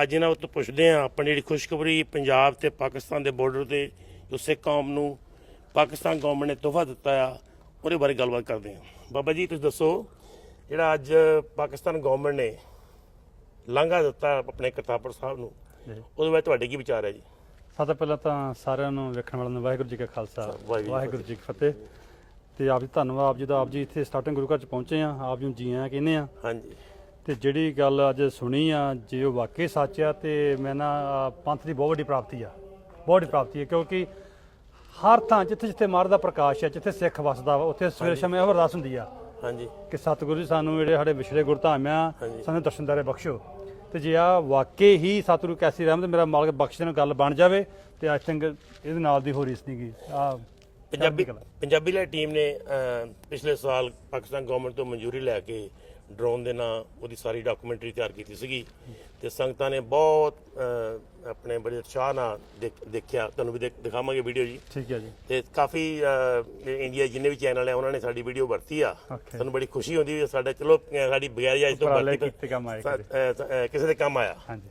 ਅੱਜ ਇਹਨਾਂ ਤੋਂ ਪੁੱਛਦੇ ਹਾਂ ਆਪਣੀ ਜਿਹੜੀ ਖੁਸ਼ਖਬਰੀ ਪੰਜਾਬ ਤੇ ਪਾਕਿਸਤਾਨ ਦੇ ਬਾਰਡਰ ਤੇ ਜੋ ਸਿੱਖ ਕੌਮ ਨੂੰ ਪਾਕਿਸਤਾਨ ਗੌਰਮੈਂਟ ਨੇ ਤੋਹਫਾ ਦਿੱਤਾ ਆ ਉਹਦੇ ਬਾਰੇ ਗੱਲਬਾਤ ਕਰਦੇ ਹਾਂ। ਬਾਬਾ ਜੀ ਤੁਸੀਂ ਦੱਸੋ, ਜਿਹੜਾ ਅੱਜ ਪਾਕਿਸਤਾਨ ਗੌਰਮੈਂਟ ਨੇ ਲਾਂਘਾ ਦਿੱਤਾ ਆਪਣੇ ਕਰਤਾਰਪੁਰ ਸਾਹਿਬ ਨੂੰ, ਉਹਦੇ ਬਾਰੇ ਤੁਹਾਡੇ ਕੀ ਵਿਚਾਰ ਹੈ ਜੀ? ਸਭ ਤੋਂ ਪਹਿਲਾਂ ਤਾਂ ਸਾਰਿਆਂ ਨੂੰ ਵੇਖਣ ਵਾਲਿਆਂ ਨੂੰ ਵਾਹਿਗੁਰੂ ਜੀ ਕਾ ਖਾਲਸਾ ਵਾਹਿਗੁਰੂ ਜੀ ਕੀ ਫਤਿਹ। ਤੇ ਆਪ ਜੀ ਧੰਨਵਾਦ, ਆਪ ਜੀ ਦਾ, ਆਪ ਜੀ ਇੱਥੇ ਸਟਾਰਟਿੰਗ ਗੁਰੂ ਘਰ ਚ ਪਹੁੰਚੇ ਆ, ਆਪ ਜੀ ਨੂੰ ਜੀ ਆਇਆਂ ਕਹਿੰਦੇ ਆ। ਹਾਂਜੀ। ਤੇ ਜਿਹੜੀ ਗੱਲ ਅੱਜ ਸੁਣੀ ਆ, ਜੇ ਉਹ ਵਾਕਈ ਸੱਚ ਆ ਤੇ ਮੈਂ ਨਾ ਪੰਥ ਦੀ ਬਹੁਤ ਵੱਡੀ ਪ੍ਰਾਪਤੀ ਆ, ਬਹੁਤ ਵੱਡੀ ਪ੍ਰਾਪਤੀ ਹੈ। ਕਿਉਂਕਿ ਹਰ ਥਾਂ ਜਿੱਥੇ ਜਿੱਥੇ ਮਹਾਰਾਜ ਦਾ ਪ੍ਰਕਾਸ਼ ਹੈ, ਜਿੱਥੇ ਸਿੱਖ ਵਸਦਾ ਵਾ, ਉੱਥੇ ਸਵੇਰ ਸ਼ਾਮ ਇਹੋ ਅਰਦਾਸ ਹੁੰਦੀ ਆ ਹਾਂਜੀ ਕਿ ਸਤਿਗੁਰੂ ਜੀ ਸਾਨੂੰ ਜਿਹੜੇ ਸਾਡੇ ਵਿਛੜੇ ਗੁਰਧਾਮ ਆ, ਸਾਨੂੰ ਦਰਸ਼ਨਦਾਰੇ ਬਖਸ਼ੋ। ਤੇ ਜੇ ਆ ਵਾਕਈ ਹੀ ਸਤਿਗੁਰੂ ਕੈਸੀ ਰਹਿਮਤ ਮੇਰਾ ਮਾਲਕ ਬਖਸ਼ ਦੇਣ ਗੱਲ ਬਣ ਜਾਵੇ ਤੇ ਆਈ ਥਿੰਕ ਇਹਦੇ ਨਾਲ ਦੀ ਹੋ ਰੀਸ ਨਹੀਂ ਗਈ। ਪੰਜਾਬੀ ਲਈ ਟੀਮ ਨੇ ਪਿਛਲੇ ਸਾਲ ਪਾਕਿਸਤਾਨ ਗਵਰਨਮੈਂਟ ਤੋਂ ਮਨਜ਼ੂਰੀ ਲੈ ਕੇ ਡਰੋਨ ਦੇ ਨਾਂ ਉਹਦੀ ਸਾਰੀ ਡਾਕੂਮੈਂਟਰੀ ਤਿਆਰ ਕੀਤੀ ਸੀਗੀ ਤੇ ਸੰਗਤਾਂ ਨੇ ਬਹੁਤ ਆਪਣੇ ਬੜੇ ਉਤਸ਼ਾਹ ਨਾਲ ਦੇਖਿਆ। ਤੁਹਾਨੂੰ ਵੀ ਦਿਖਾਵਾਂਗੇ ਵੀਡੀਓ ਜੀ। ਠੀਕ ਹੈ ਜੀ। ਤੇ ਕਾਫੀ ਇੰਡੀਆ ਜਿੰਨੇ ਵੀ ਚੈਨਲ ਆ ਉਹਨਾਂ ਨੇ ਸਾਡੀ ਵੀਡੀਓ ਵਰਤੀ ਆ। ਸਾਨੂੰ ਬੜੀ ਖੁਸ਼ੀ ਹੁੰਦੀ ਵੀ ਸਾਡਾ ਚਲੋ ਸਾਡੀ ਬਗੈਰ ਤੋਂ ਕਿਸੇ ਦੇ ਕੰਮ ਆਇਆ। ਹਾਂਜੀ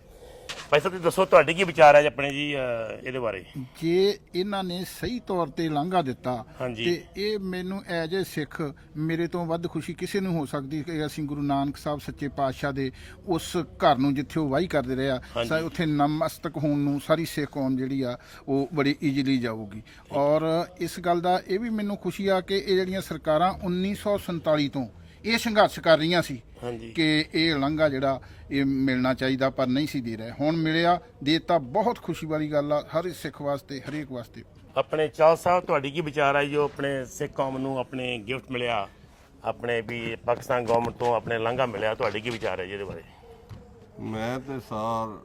ਭਾਈ ਸਾਹਿਬ ਤੁਸੀਂ ਦੱਸੋ, ਤੁਹਾਡੇ ਕੀ ਵਿਚਾਰ ਹੈ ਆਪਣੇ ਜੀ ਇਹਦੇ ਬਾਰੇ? ਜੇ ਇਹਨਾਂ ਨੇ ਸਹੀ ਤੌਰ ਤੇ ਲਾਂਘਾ ਦਿੱਤਾ ਹਾਂਜੀ। ਤੇ ਇਹ ਮੈਨੂੰ ਐਜ ਏ ਸਿੱਖ ਮੇਰੇ ਤੋਂ ਵੱਧ ਖੁਸ਼ੀ ਕਿਸੇ ਨੂੰ ਹੋ ਸਕਦੀ ਕਿ ਅਸੀਂ ਗੁਰੂ ਨਾਨਕ ਸਾਹਿਬ ਸੱਚੇ ਪਾਤਸ਼ਾਹ ਦੇ ਉਸ ਘਰ ਨੂੰ ਜਿੱਥੇ ਉਹ ਵਾਹੀ ਕਰਦੇ ਰਹੇ ਆ ਉੱਥੇ ਨਮਸਤਕ ਹੋਣ ਨੂੰ ਸਾਰੀ ਸਿੱਖ ਕੌਮ ਜਿਹੜੀ ਆ ਉਹ ਬੜੀ ਈਜ਼ੀਲੀ ਜਾਊਗੀ। ਔਰ ਇਸ ਗੱਲ ਦਾ ਇਹ ਵੀ ਮੈਨੂੰ ਖੁਸ਼ੀ ਆ ਕਿ ਇਹ ਜਿਹੜੀਆਂ ਸਰਕਾਰਾਂ 1947 ਤੋਂ ਇਹ ਸੰਘਰਸ਼ ਕਰ ਰਹੀਆਂ ਸੀ ਕਿ ਇਹ ਲਾਂਘਾ ਜਿਹੜਾ ਇਹ ਮਿਲਣਾ ਚਾਹੀਦਾ ਪਰ ਨਹੀਂ ਸੀ ਦੇ ਰਿਹਾ, ਹੁਣ ਮਿਲਿਆ, ਦੇਤਾ, ਬਹੁਤ ਖੁਸ਼ੀ ਵਾਲੀ ਗੱਲ ਆ ਹਰ ਸਿੱਖ ਵਾਸਤੇ, ਹਰੇਕ ਵਾਸਤੇ। ਆਪਣੇ ਚਾਲ ਸਾਹਿਬ ਤੁਹਾਡੀ ਕੀ ਵਿਚਾਰ ਆ ਜੋ ਆਪਣੇ ਸਿੱਖ ਕੌਮ ਨੂੰ ਆਪਣੇ ਗਿਫਟ ਮਿਲਿਆ, ਆਪਣੇ ਵੀ ਪਾਕਿਸਤਾਨ ਗਵਰਨਮੈਂਟ ਤੋਂ ਆਪਣੇ ਲਾਂਘਾ ਮਿਲਿਆ, ਤੁਹਾਡੇ ਕੀ ਵਿਚਾਰ ਹੈ ਜੀ ਇਹਦੇ ਬਾਰੇ? ਮੈਂ ਤੇ ਸਾਰ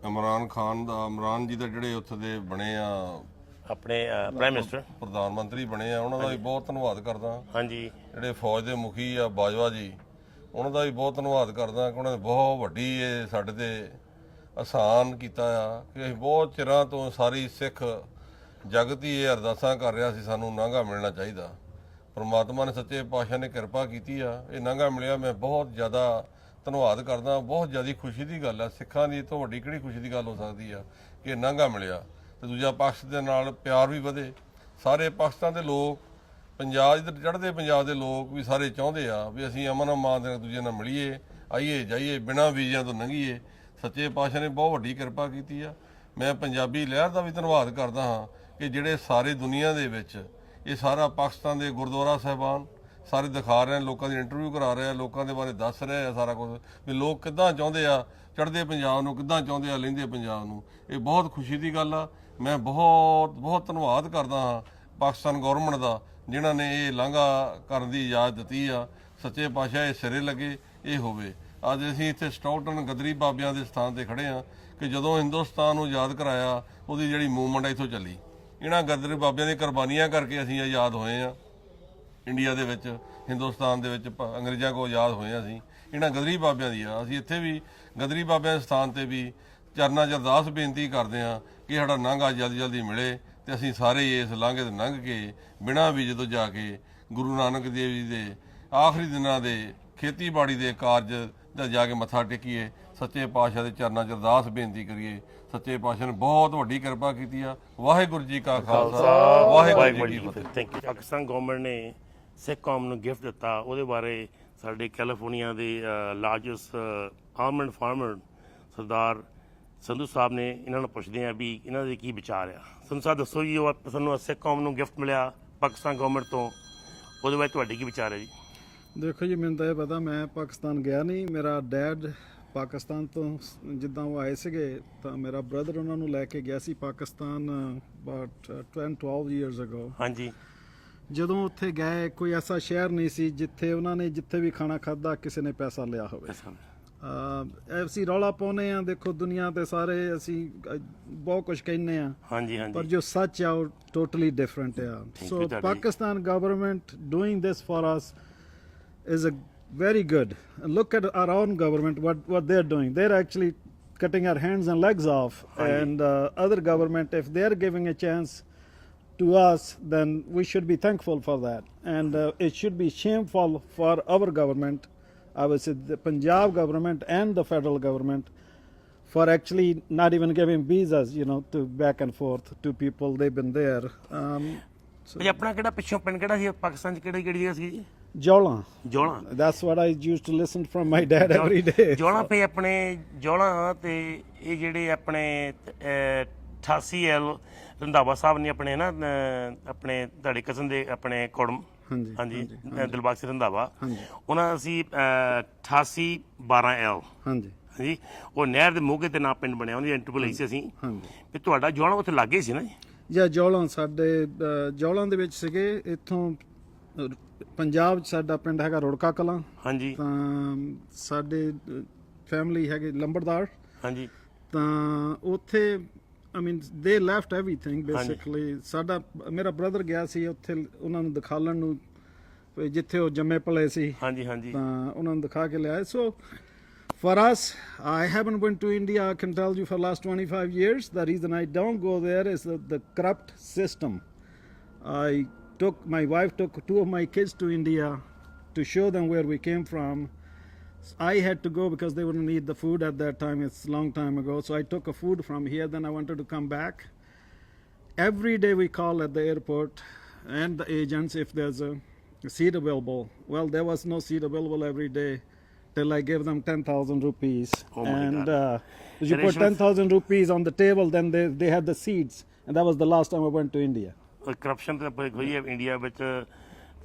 ਇਮਰਾਨ ਖਾਨ ਦਾ, ਇਮਰਾਨ ਜੀ ਦਾ ਜਿਹੜੇ ਉੱਥੇ ਦੇ ਬਣੇ ਆ ਆਪਣੇ ਪ੍ਰਾਈਮ ਮਿਨਿਸਟਰ, ਪ੍ਰਧਾਨ ਮੰਤਰੀ ਬਣੇ ਆ, ਉਹਨਾਂ ਦਾ ਵੀ ਬਹੁਤ ਧੰਨਵਾਦ ਕਰਦਾ। ਹਾਂਜੀ। ਜਿਹੜੇ ਫੌਜ ਦੇ ਮੁਖੀ ਆ ਬਾਜਵਾ ਜੀ, ਉਹਨਾਂ ਦਾ ਵੀ ਬਹੁਤ ਧੰਨਵਾਦ ਕਰਦਾ ਕਿ ਉਹਨਾਂ ਨੇ ਬਹੁਤ ਵੱਡੀ ਇਹ ਸਾਡੇ ਤੇ ਆਸਾਨ ਕੀਤਾ ਆ ਕਿ ਅਸੀਂ ਬਹੁਤ ਚਿਰਾਂ ਤੋਂ ਸਾਰੀ ਸਿੱਖ ਜਗਤ ਹੀ ਇਹ ਅਰਦਾਸਾਂ ਕਰ ਰਿਹਾ ਸੀ ਸਾਨੂੰ ਲਾਂਘਾ ਮਿਲਣਾ ਚਾਹੀਦਾ। ਪਰਮਾਤਮਾ ਨੇ ਸੱਚੇ ਪਾਤਸ਼ਾਹ ਨੇ ਕਿਰਪਾ ਕੀਤੀ ਆ, ਇਹ ਲਾਂਘਾ ਮਿਲਿਆ। ਮੈਂ ਬਹੁਤ ਜ਼ਿਆਦਾ ਧੰਨਵਾਦ ਕਰਦਾ, ਬਹੁਤ ਜ਼ਿਆਦਾ ਖੁਸ਼ੀ ਦੀ ਗੱਲ ਆ। ਸਿੱਖਾਂ ਦੀ ਇਹ ਤੋਂ ਵੱਡੀ ਕਿਹੜੀ ਖੁਸ਼ੀ ਦੀ ਗੱਲ ਹੋ ਸਕਦੀ ਆ ਕਿ ਲਾਂਘਾ ਮਿਲਿਆ ਤੇ ਦੂਜਾ ਪਕਸ਼ ਦੇ ਨਾਲ ਪਿਆਰ ਵੀ ਵਧੇ। ਸਾਰੇ ਪਾਕਿਸਤਾਨ ਦੇ ਲੋਕ, ਪੰਜਾਬ ਇੱਧਰ ਚੜ੍ਹਦੇ ਪੰਜਾਬ ਦੇ ਲੋਕ ਵੀ ਸਾਰੇ ਚਾਹੁੰਦੇ ਆ ਵੀ ਅਸੀਂ ਅਮਨ ਅਮਾਨ ਦੇ ਦੂਜੇ ਨਾਲ ਮਿਲੀਏ, ਆਈਏ ਜਾਈਏ, ਬਿਨਾਂ ਵੀਜ਼ਿਆਂ ਤੋਂ ਲੰਘੀਏ। ਸੱਚੇ ਪਾਤਸ਼ਾਹ ਨੇ ਬਹੁਤ ਵੱਡੀ ਕਿਰਪਾ ਕੀਤੀ ਆ। ਮੈਂ ਪੰਜਾਬੀ ਲਹਿਰ ਦਾ ਵੀ ਧੰਨਵਾਦ ਕਰਦਾ ਹਾਂ ਕਿ ਜਿਹੜੇ ਸਾਰੇ ਦੁਨੀਆ ਦੇ ਵਿੱਚ ਇਹ ਸਾਰਾ ਪਾਕਿਸਤਾਨ ਦੇ ਗੁਰਦੁਆਰਾ ਸਾਹਿਬਾਨ ਸਾਰੇ ਦਿਖਾ ਰਹੇ ਆ, ਲੋਕਾਂ ਦੀ ਇੰਟਰਵਿਊ ਕਰਾ ਰਹੇ ਆ, ਲੋਕਾਂ ਦੇ ਬਾਰੇ ਦੱਸ ਰਹੇ ਆ ਸਾਰਾ ਕੁਝ ਵੀ ਲੋਕ ਕਿੱਦਾਂ ਚਾਹੁੰਦੇ ਆ ਚੜ੍ਹਦੇ ਪੰਜਾਬ ਨੂੰ, ਕਿੱਦਾਂ ਚਾਹੁੰਦੇ ਆ ਲਹਿੰਦੇ ਪੰਜਾਬ ਨੂੰ। ਇਹ ਬਹੁਤ ਖੁਸ਼ੀ ਦੀ ਗੱਲ ਆ। ਮੈਂ ਬਹੁਤ ਬਹੁਤ ਧੰਨਵਾਦ ਕਰਦਾ ਹਾਂ ਪਾਕਿਸਤਾਨ ਗੌਰਮੈਂਟ ਦਾ ਜਿਨ੍ਹਾਂ ਨੇ ਇਹ ਲਾਂਘਾ ਕਰਨ ਦੀ ਇਜਾਜ਼ਤ ਦਿੱਤੀ ਆ। ਸੱਚੇ ਪਾਤਸ਼ਾਹ ਇਹ ਸਿਰੇ ਲੱਗੇ ਇਹ ਹੋਵੇ। ਅੱਜ ਅਸੀਂ ਇੱਥੇ ਸਟਾਊਟਨ ਗਦਰੀ ਬਾਬਿਆਂ ਦੇ ਸਥਾਨ ਤੇ ਖੜੇ ਹਾਂ ਕਿ ਜਦੋਂ ਹਿੰਦੁਸਤਾਨ ਨੂੰ ਆਜ਼ਾਦ ਕਰਾਇਆ ਉਹਦੀ ਜਿਹੜੀ ਮੂਵਮੈਂਟ ਇੱਥੋਂ ਚੱਲੀ, ਇਹਨਾਂ ਗਦਰੀ ਬਾਬਿਆਂ ਦੀ ਕੁਰਬਾਨੀਆਂ ਕਰਕੇ ਅਸੀਂ ਆਜ਼ਾਦ ਹੋਏ ਹਾਂ। ਇੰਡੀਆ ਦੇ ਵਿੱਚ, ਹਿੰਦੁਸਤਾਨ ਦੇ ਵਿੱਚ ਅੰਗਰੇਜ਼ਾਂ ਕੋਲ ਆਜ਼ਾਦ ਹੋਏ ਹਾਂ ਅਸੀਂ, ਇਹਨਾਂ ਗਦਰੀ ਬਾਬਿਆਂ ਦੀ ਆ। ਅਸੀਂ ਇੱਥੇ ਵੀ ਗਦਰੀ ਬਾਬਿਆਂ ਦੇ ਸਥਾਨ ਤੇ ਵੀ ਚਰਨਾਂ 'ਚ ਅਰਦਾਸ ਬੇਨਤੀ ਕਰਦੇ ਹਾਂ ਕਿ ਸਾਡਾ ਲਾਂਘਾ ਜਲਦੀ ਜਲਦੀ ਮਿਲੇ ਤੇ ਅਸੀਂ ਸਾਰੇ ਇਸ ਲਾਂਘੇ ਤੇ ਲੰਘ ਕੇ ਬਿਨਾਂ ਵੀਜ਼ੇ ਤੋਂ ਜਾ ਕੇ ਗੁਰੂ ਨਾਨਕ ਦੇਵ ਜੀ ਦੇ ਆਖਰੀ ਦਿਨਾਂ ਦੇ ਖੇਤੀਬਾੜੀ ਦੇ ਕਾਰਜ ਦਾ ਜਾ ਕੇ ਮੱਥਾ ਟੇਕੀਏ, ਸੱਚੇ ਪਾਤਸ਼ਾਹ ਦੇ ਚਰਨਾਂ 'ਚ ਅਰਦਾਸ ਬੇਨਤੀ ਕਰੀਏ। ਸੱਚੇ ਪਾਤਸ਼ਾਹ ਨੇ ਬਹੁਤ ਵੱਡੀ ਕਿਰਪਾ ਕੀਤੀ ਆ। ਵਾਹਿਗੁਰੂ ਜੀ ਕਾ ਖਾਲਸਾ, ਵਾਹਿਗੁਰੂ ਜੀ ਕੀ ਫਤਿਹ। Thank you. ਪਾਕਿਸਤਾਨ ਗਵਰਨਮੈਂਟ ਨੇ ਸਿੱਖ ਕੌਮ ਨੂੰ ਗਿਫਟ ਦਿੱਤਾ, ਉਹਦੇ ਬਾਰੇ ਸਾਡੇ ਕੈਲੀਫੋਰਨੀਆ ਦੇ ਲਾਰਜੈਸਟ ਆਲਮੰਡ ਫਾਰਮਰ ਸਰਦਾਰ ਸੰਧੂ ਸਾਹਿਬ ਨੇ ਇਹਨਾਂ ਨੂੰ ਪੁੱਛਦੇ ਆ ਵੀ ਇਹਨਾਂ ਦੇ ਕੀ ਵਿਚਾਰ ਆ। ਸੰਧੂ ਸਾਹਿਬ ਦੱਸੋ ਜੀ, ਉਹ ਸਾਨੂੰ ਸਿੱਖ ਕੌਮ ਨੂੰ ਗਿਫਟ ਮਿਲਿਆ ਪਾਕਿਸਤਾਨ ਗਵਰਨਮੈਂਟ ਤੋਂ, ਉਹਦੇ ਬਾਰੇ ਤੁਹਾਡੀ ਕੀ ਵਿਚਾਰ ਹੈ ਜੀ? ਦੇਖੋ ਜੀ, ਮੈਨੂੰ ਤਾਂ ਇਹ ਪਤਾ, ਮੈਂ ਪਾਕਿਸਤਾਨ ਗਿਆ ਨਹੀਂ। ਮੇਰਾ ਡੈਡ ਪਾਕਿਸਤਾਨ ਤੋਂ ਜਿੱਦਾਂ ਉਹ ਆਏ ਸੀਗੇ ਤਾਂ ਮੇਰਾ ਬ੍ਰਦਰ ਉਹਨਾਂ ਨੂੰ ਲੈ ਕੇ ਗਿਆ ਸੀ ਪਾਕਿਸਤਾਨ ਅਬਾਊਟ 10-12 years ago। ਹਾਂਜੀ। ਜਦੋਂ ਉੱਥੇ ਗਏ ਕੋਈ ਐਸਾ ਸ਼ਹਿਰ ਨਹੀਂ ਸੀ ਜਿੱਥੇ ਉਹਨਾਂ ਨੇ ਜਿੱਥੇ ਵੀ ਖਾਣਾ ਖਾਧਾ ਕਿਸੇ ਨੇ ਪੈਸਾ ਲਿਆ ਹੋਵੇ। ਅਸੀਂ ਰੌਲਾ ਪਾਉਂਦੇ ਆ, ਦੇਖੋ ਦੁਨੀਆ ਤੇ ਸਾਰੇ ਅਸੀਂ ਬਹੁਤ ਕੁਝ ਕਹਿੰਦੇ ਆ, ਹਾਂਜੀ ਹਾਂਜੀ, ਪਰ ਜੋ ਸੱਚ ਆ ਉਹ ਟੋਟਲੀ ਡਿਫਰੈਂਟ ਆ। So Pakistan government doing this for us is a very good. Look at our own government, what they're doing. They're actually cutting our hands and legs off. And other government, if they're giving a chance to us, then we should be thankful for that. And it should be shameful for our government, I would say the Punjab government and the federal government, for actually not even giving visas, you know, to back and forth to people. They've been there. ਭਾਜੀ ਆਪਣਾ ਕਿਹੜਾ ਪਿੱਛੋਂ ਪਿੰਡ ਕਿਹੜਾ ਸੀ ਪਾਕਿਸਤਾਨ 'ਚ ਕਿਹੜੀ ਕਿਹੜੀ ਜਗ੍ਹਾ ਸੀ ਜੀ? Jola. ਜੋਲਾਂ। That's what I used to listen from my dad every day. ਜੋਲਾਂ ਪੇ ਆਪਣੇ ਜੋਲਾਂ ਤੇ ਇਹ ਜਿਹੜੇ ਆਪਣੇ 88 ਐਲ ਰੰਧਾਵਾ ਸਾਹਿਬ ਨੇ ਆਪਣੇ ਨਾ ਆਪਣੇ ਤੁਹਾਡੇ ਕਜ਼ਨ ਦੇ ਆਪਣੇ ਕੁੜਮ ਹਾਂਜੀ, ਹਾਂਜੀ ਦਿਲਬਾਗ ਸਿੰਘ ਰੰਧਾਵਾ ਹਾਂਜੀ। ਉਹਨਾਂ ਅਸੀਂ 88 12 ਐਲ ਹਾਂਜੀ ਹਾਂਜੀ ਉਹ ਨਹਿਰ ਦੇ ਮੋਗੇ ਤੇ ਨਾ ਪਿੰਡ ਬਣਿਆ ਉਹਦੀ ਇੰਟਰਵਿਊ ਲਈ ਸੀ ਅਸੀਂ ਹਾਂਜੀ। ਵੀ ਤੁਹਾਡਾ ਜੋਲਾਂ ਉੱਥੇ ਲਾਗੇ ਸੀ ਨਾ ਜੀ? ਜਾਂ ਜੌਲਾਂ ਸਾਡੇ ਜੌਲਾਂ ਦੇ ਵਿੱਚ ਸੀਗੇ। ਇੱਥੋਂ ਪੰਜਾਬ 'ਚ ਸਾਡਾ ਪਿੰਡ ਹੈਗਾ ਰੁੜਕਾ ਕਲਾਂ, ਹਾਂਜੀ ਤਾਂ ਸਾਡੇ ਫੈਮਿਲੀ ਹੈਗੇ ਲੰਬੜਦਾਰ, ਹਾਂਜੀ ਤਾਂ ਉੱਥੇ I mean they left everything basically. ਸਾਡਾ ਮੇਰਾ ਬ੍ਰਦਰ ਗਿਆ ਸੀ ਉੱਥੇ ਉਹਨਾਂ ਨੂੰ ਦਿਖਾਲਣ ਨੂੰ ਵੀ ਜਿੱਥੇ ਉਹ ਜੰਮੇ ਪਲੇ ਸੀ, ਹਾਂਜੀ ਹਾਂਜੀ ਤਾਂ ਉਹਨਾਂ ਨੂੰ ਦਿਖਾ ਕੇ ਲਿਆਏ। So for us, I haven't been to India, I can tell you, for last 25 years. The reason I don't go there is the corrupt system. My wife took 2 of my kids to India to show them where we came from. I had to go because they wouldn't eat the food at that time. It's a long time ago. So I took a food from here. Then I wanted to come back. Every day we call at the airport and the agents if there's a seat available. Well, there was no seat available every day till I gave them 10,000 rupees. Oh my and God. you put 10,000 rupees on the table, then they had the seats. And that was the last time I went to India. Corruption ਤਾਂ ਹੋਈ ਹੈ India ਵਿੱਚ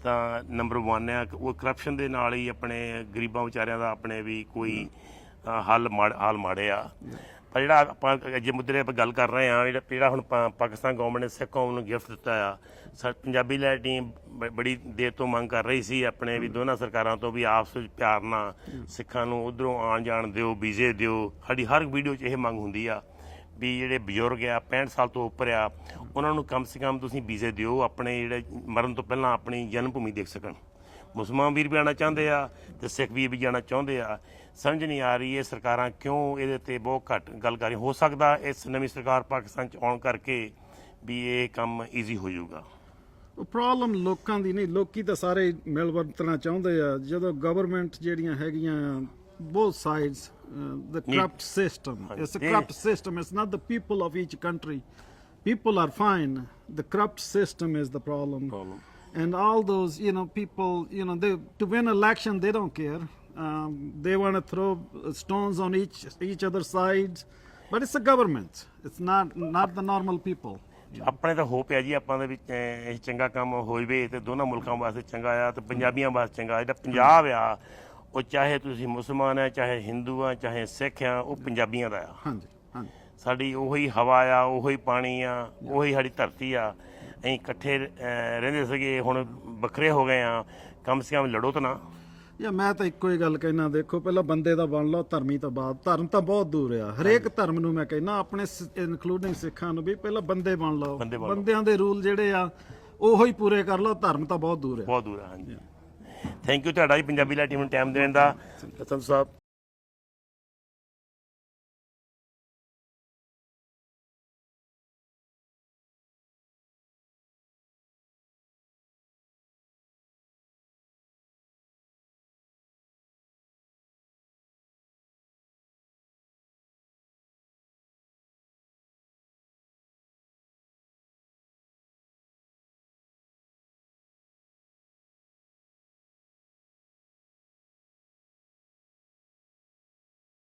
ਤਾਂ number 1 ਹੈ। ਉਹ corruption ਦੇ ਨਾਲ ਹੀ ਆਪਣੇ ਗਰੀਬਾਂ ਵਿਚਾਰਿਆਂ ਦਾ ਆਪਣੇ ਵੀ ਕੋਈ ਹਾਲ ਮਾੜੇ ਆ। ਪਰ ਜਿਹੜਾ ਆਪਾਂ ਜੇ ਮੁੱਦੇ ਦੀ ਆਪਾਂ ਗੱਲ ਕਰ ਰਹੇ ਹਾਂ, ਜਿਹੜਾ ਹੁਣ ਪਾਕਿਸਤਾਨ ਗੌਰਮੈਂਟ ਨੇ ਸਿੱਖ ਕੌਮ ਨੂੰ ਗਿਫਟ ਦਿੱਤਾ ਆ, ਪੰਜਾਬੀ ਲੈ ਟੀਮ ਬੜੀ ਦੇਰ ਤੋਂ ਮੰਗ ਕਰ ਰਹੀ ਸੀ ਆਪਣੇ ਵੀ ਦੋਨਾਂ ਸਰਕਾਰਾਂ ਤੋਂ ਵੀ ਆਪਸ ਵਿੱਚ ਪਿਆਰ ਨਾਲ ਸਿੱਖਾਂ ਨੂੰ ਉੱਧਰੋਂ ਆਉਣ ਜਾਣ ਦਿਓ, ਵੀਜ਼ੇ ਦਿਓ। ਸਾਡੀ ਹਰ ਵੀਡੀਓ 'ਚ ਇਹ ਮੰਗ ਹੁੰਦੀ ਆ ਵੀ ਜਿਹੜੇ ਬਜ਼ੁਰਗ ਆ 65 ਸਾਲ ਤੋਂ ਉੱਪਰ ਆ ਉਹਨਾਂ ਨੂੰ ਕਮ ਸੇ ਕਮ ਤੁਸੀਂ ਵੀਜ਼ੇ ਦਿਓ, ਆਪਣੇ ਜਿਹੜੇ ਮਰਨ ਤੋਂ ਪਹਿਲਾਂ ਆਪਣੀ ਜਨਮ ਭੂਮੀ ਦੇਖ ਸਕਣ। ਮੁਸਲਮਾਨ ਵੀਰ ਵੀ ਆਉਣਾ ਚਾਹੁੰਦੇ ਆ ਤੇ ਸਿੱਖ ਵੀਰ ਵੀ ਜਾਣਾ ਚਾਹੁੰਦੇ ਆ। ਸਮਝ ਨਹੀਂ ਆ ਰਹੀ ਇਹ ਸਰਕਾਰਾਂ ਕਿਉਂ ਇਹਦੇ ਤੇ ਬਹੁਤ ਘੱਟ ਗੱਲ ਕਰ ਰਹੀਆਂ। ਹੋ ਸਕਦਾ ਇਸ ਨਵੀਂ ਸਰਕਾਰ ਪਾਕਿਸਤਾਨ 'ਚ ਆਉਣ ਕਰਕੇ ਵੀ ਇਹ ਕੰਮ ਈਜ਼ੀ ਹੋ ਜਾਊਗਾ। ਉਹ ਪ੍ਰੋਬਲਮ ਲੋਕਾਂ ਦੀ ਨਹੀਂ, ਲੋਕੀ ਤਾਂ ਸਾਰੇ ਮਿਲ ਵਰਤਣਾ ਚਾਹੁੰਦੇ ਆ। ਜਦੋਂ ਗਵਰਨਮੈਂਟ ਜਿਹੜੀਆਂ ਹੈਗੀਆਂ both sides, the corrupt system. It's a corrupt system. It's not the people of each country. People are fine. The corrupt system is the problem. And all those, you know, people, you know, to win election, they don't care. They want to throw stones on each other's sides. But it's the government. It's not the normal people. ਆਪਣੇ ਤਾਂ hop ਹੈ ਜੀ ਆਪਾਂ ਦੇ ਵਿੱਚ ਇਹ ਚੰਗਾ ਕੰਮ ਹੋ ਜਾਵੇ ਤੇ ਦੋਨਾਂ ਮੁਲਕਾਂ ਵਾਸਤੇ ਚੰਗਾ ਆ ਤੇ ਪੰਜਾਬੀਆਂ ਵਾਸਤੇ ਚੰਗਾ। ਜਿਹੜਾ ਪੰਜਾਬ ਆ ਉਹ ਚਾਹੇ ਤੁਸੀਂ ਮੁਸਲਮਾਨ ਆ, ਚਾਹੇ ਹਿੰਦੂ ਆ, ਚਾਹੇ ਸਿੱਖ ਆ, ਉਹ ਪੰਜਾਬੀਆਂ ਦਾ ਆ। ਹਾਂਜੀ ਹਾਂਜੀ। ਸਾਡੀ ਉਹੀ ਹਵਾ ਆ, ਉਹੀ ਪਾਣੀ ਆ, ਉਹੀ ਸਾਡੀ ਧਰਤੀ ਆ। ਅਸੀਂ ਇਕੱਠੇ ਰਹਿੰਦੇ ਸੀਗੇ, ਹੁਣ ਵੱਖਰੇ ਹੋ ਗਏ ਆ। ਕਮ ਸੇ ਕਮ ਲੜੋ ਤਾਂ ਨਾ। ਯਾ ਮੈਂ ਤਾਂ ਇੱਕੋ ਹੀ ਗੱਲ ਕਹਿਣਾ, ਦੇਖੋ ਪਹਿਲਾਂ ਬੰਦੇ ਦਾ ਬਣ ਲਓ, ਧਰਮੀ ਤੋਂ ਬਾਅਦ। ਧਰਮ ਤਾਂ ਬਹੁਤ ਦੂਰ ਆ, ਹਰੇਕ ਧਰਮ ਨੂੰ ਮੈਂ ਕਹਿਣਾ, ਆਪਣੇ ਇਨਕਲੂਡਿੰਗ ਸਿੱਖਾਂ ਨੂੰ ਵੀ ਪਹਿਲਾਂ ਬੰਦੇ ਬਣ ਲਓ। ਬੰਦਿਆਂ ਦੇ ਰੂਲ ਜਿਹੜੇ ਆ ਉਹੀ ਪੂਰੇ ਕਰ ਲਓ। ਧਰਮ ਤਾਂ ਬਹੁਤ ਦੂਰ ਆ, ਬਹੁਤ ਦੂਰ ਆ। ਹਾਂਜੀ ਥੈਂਕ ਯੂ ਤੁਹਾਡਾ ਜੀ ਪੰਜਾਬੀ ਲਾਈਵ ਟੀਮ ਨੂੰ ਟਾਈਮ ਦੇਣ ਦਾ। ਸੰਧੂ ਸਾਹਿਬ